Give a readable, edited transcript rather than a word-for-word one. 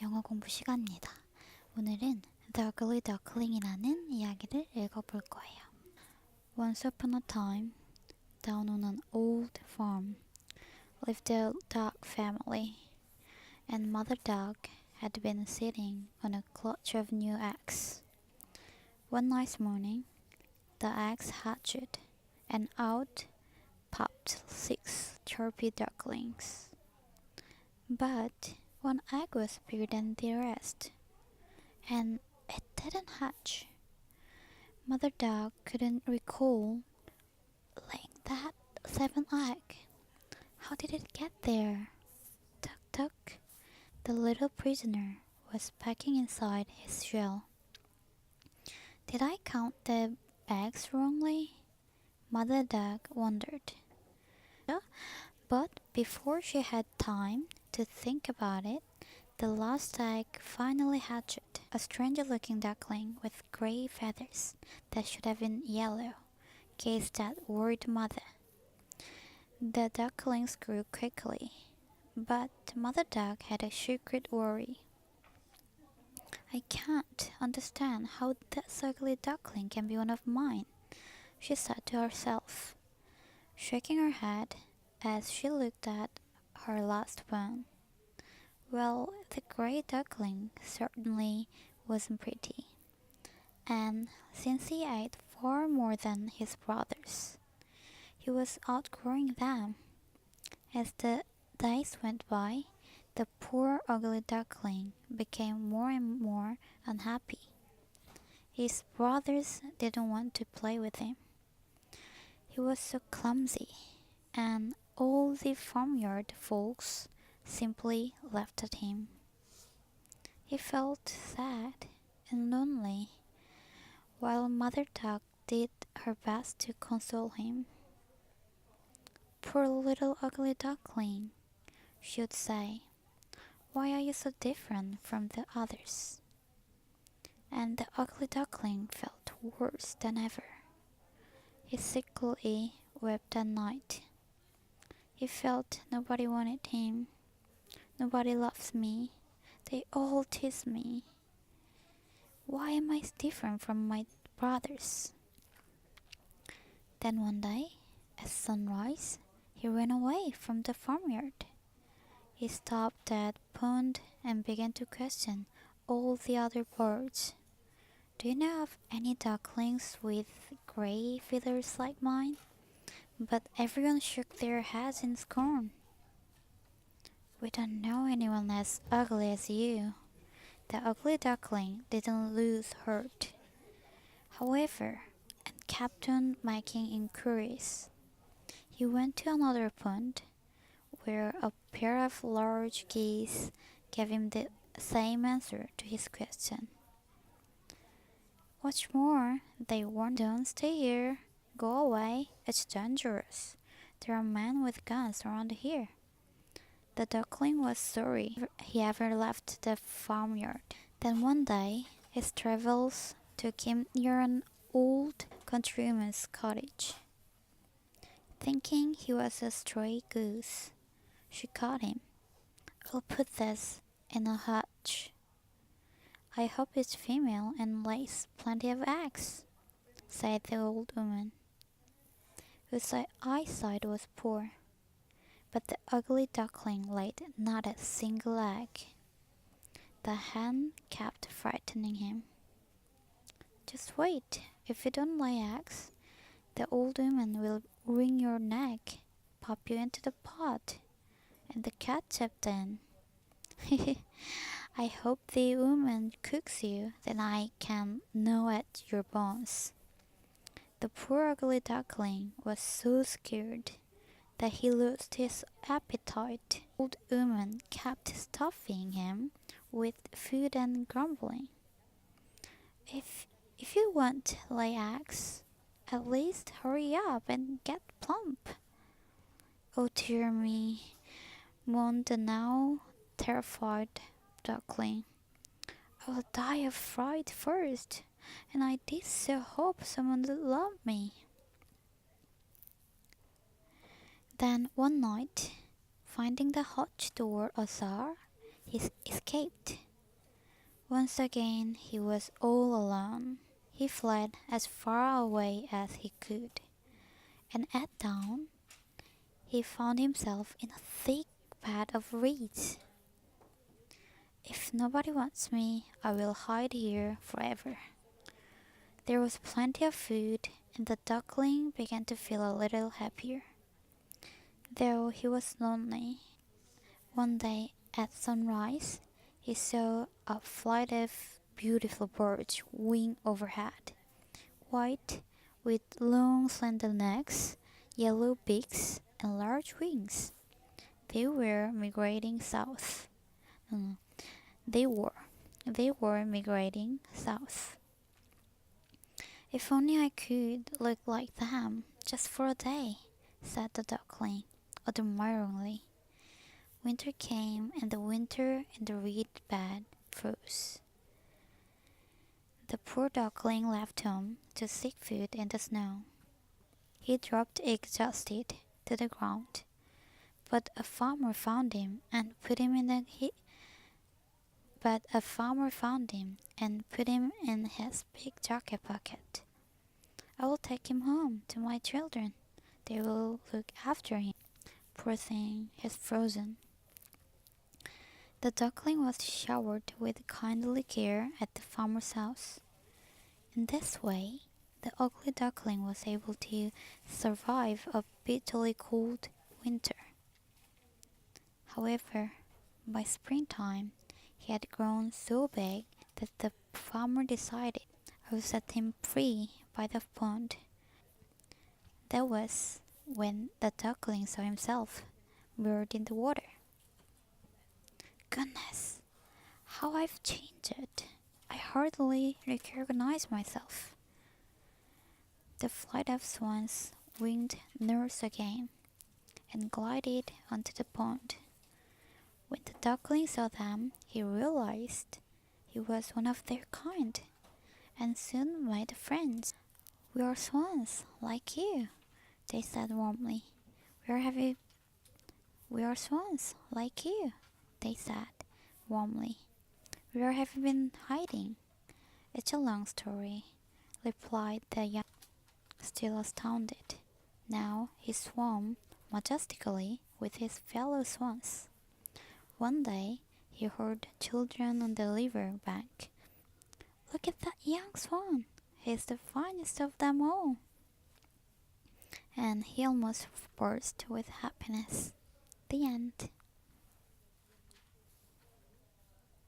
영어 공부 시간입니다. 오늘은 The Ugly Duckling이라는 이야기를 읽어볼 거예요. Once upon a time, down on an old farm, lived a duck family, and Mother Duck had been sitting on a clutch of new eggs. One nice morning, the eggs hatched, and out popped 6 chirpy ducklings. But one egg was bigger than the rest, and it didn't hatch. Mother Duck couldn't recall laying that 7th egg. How did it get there? Duck, duck. The little prisoner was pecking inside his shell. Did I count the eggs wrongly? Mother Duck wondered. But before she had time to think about it, the last egg finally hatched. A stranger-looking duckling with gray feathers that should have been yellow gazed at worried mother. The ducklings grew quickly, but Mother Duck had a secret worry. I can't understand how that ugly duckling can be one of mine, she said to herself, shaking her head as she looked at her last one. Well, the gray duckling certainly wasn't pretty, and since he ate far more than his brothers, he was outgrowing them. As the days went by, the poor ugly duckling became more and more unhappy. His brothers didn't want to play with him. He was so clumsy, and all the farmyard folks simply laughed at him. He felt sad and lonely, while Mother Duck did her best to console him. Poor little ugly duckling, she would say. Why are you so different from the others? And the ugly duckling felt worse than ever. He secretly wept at night. He felt nobody wanted him. Nobody loves me. They all tease me. Why am I different from my brothers? Then one day, at sunrise, he ran away from the farmyard. He stopped at the pond and began to question all the other birds. Do you know of any ducklings with gray feathers like mine? But everyone shook their heads in scorn. We don't know anyone as ugly as you. The ugly duckling didn't lose heart, however, and kept on making inquiries. He went to another pond, where a pair of large geese gave him the same answer to his question. What's more, they warned, don't stay here, go away, it's dangerous. There are men with guns around here. The duckling was sorry he ever left the farmyard. Then one day, his travels took him near an old countryman's cottage. Thinking he was a stray goose, she caught him. I'll put this in a hutch. I hope it's female and lays plenty of eggs, said the old woman, whose eyesight was poor. But the ugly duckling laid not a single egg. The hen kept frightening him. Just wait, if you don't lay eggs, the old woman will wring your neck, pop you into the pot, and the cat chipped in. I hope the woman cooks you, then I can gnaw at your bones. The poor ugly duckling was so scared that he lost his appetite. The old woman kept stuffing him with food and grumbling. If you want to lay eggs, at least hurry up and get plump. Oh dear me, moaned the now terrified duckling. I will die of fright first, and I did so hope someone would love me. Then one night, finding the hutch door ajar, he escaped Once again he was all alone. He fled as far away as he could, and at dawn he found himself in a thick bed of reeds. "If nobody wants me, I will hide here forever." There was plenty of food, and the duckling began to feel a little happier, though he was lonely. One day at sunrise, he saw a flight of beautiful birds wing overhead, white, with long slender necks, yellow beaks, and large wings. They were migrating south. No, they were. They were migrating south. "If only I could look like them, just for a day," said the duckling, admiringly. Winter came, and the winter in the reed bed froze. The poor duckling left home to seek food in the snow. He dropped exhausted to the ground, but a farmer found him and put him in his big jacket pocket. "I will take him home to my children. They will look after him. Poor thing, he's frozen." The duckling was showered with kindly care at the farmer's house. In this way, the ugly duckling was able to survive a bitterly cold winter. However, by springtime, he had grown so big that the farmer decided to set him free by the pond. That was when the duckling saw himself buried in the water. "Goodness, how I've changed! I hardly recognize myself." The flight of swans winged north again and glided onto the pond. When the duckling saw them, he realized he was one of their kind, and soon made friends. "We are swans, like you," they said warmly. We are swans, like you," they said warmly. "Where have you been hiding?" "It's a long story," replied the young, still astounded. Now he swam majestically with his fellow swans. One day he heard children on the river bank. "Look at that young swan! He's the finest of them all!" And he almost burst with happiness. The end.